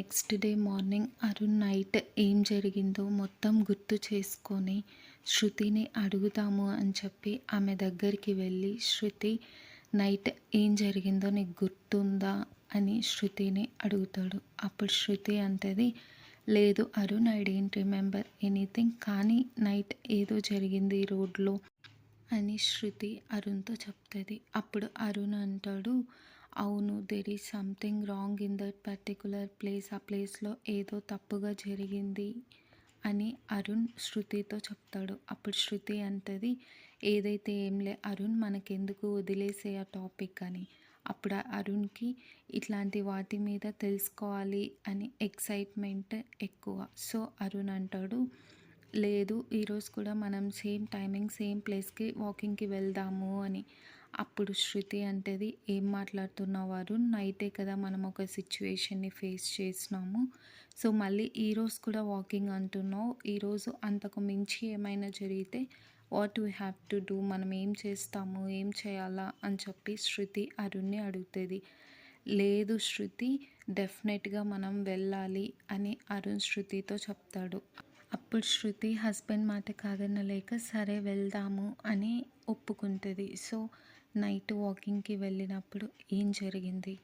Next day morning Arun night ఏం జరిగిందో మొత్తం గుర్తు చేసుకొని శృతిని అడుగుదాము అని చెప్పి ఆమె దగ్గరికి వెళ్ళి, శృతి నైట్ ఏం జరిగిందో నీకు గుర్తుందా అని శృతిని అడుగుతాడు. అప్పుడు శృతి అంటది, లేదు Arun, I don't remember anything, కానీ నైట్ ఏదో జరిగింది రోడ్లో అని శృతి అరుణ్తో చెప్తుంది. అప్పుడు అరుణ్ అంటాడు, అవును, there is something wrong in that particular place, ఆ ప్లేస్లో ఏదో తప్పుగా జరిగింది అని అరుణ్ శృతితో చెప్తాడు. అప్పుడు శృతి అంటది, ఏదైతే ఏంలే అరుణ్, మనకెందుకు, వదిలేసే ఆ టాపిక్ అని. అప్పుడు అరుణ్కి ఇట్లాంటి వాటి మీద తెలుసుకోవాలి అని ఎక్సైట్మెంట్ ఎక్కువ. సో అరుణ్ అంటాడు, లేదు ఈరోజు కూడా మనం సేమ్ టైమింగ్ సేమ్ ప్లేస్కి వాకింగ్కి వెళ్దాము అని. అప్పుడు శృతి అంటది, ఏం మాట్లాడుతున్నావు అరుణ్, నైటే కదా మనం ఒక సిచ్యువేషన్ని ఫేస్ చేసినాము, సో మళ్ళీ ఈరోజు కూడా వాకింగ్ అంటున్నావు, ఈరోజు అంతకు మించి ఏమైనా జరిగితే what we have to do, మనం ఏం చేస్తాము, ఏం చేయాలా అని చెప్పి శృతి అరుణ్ని అడుగుతుంది. లేదు శృతి, డెఫినెట్గా మనం వెళ్ళాలి అని అరుణ్ శృతితో చెప్తాడు. అప్పుడు శృతి హస్బెండ్ మాట కాదనలేక సరే వెళ్దాము అని ఒప్పుకుంటుంది. సో నైట్ వాకింగ్కి వెళ్ళినప్పుడు ఏం జరిగింది?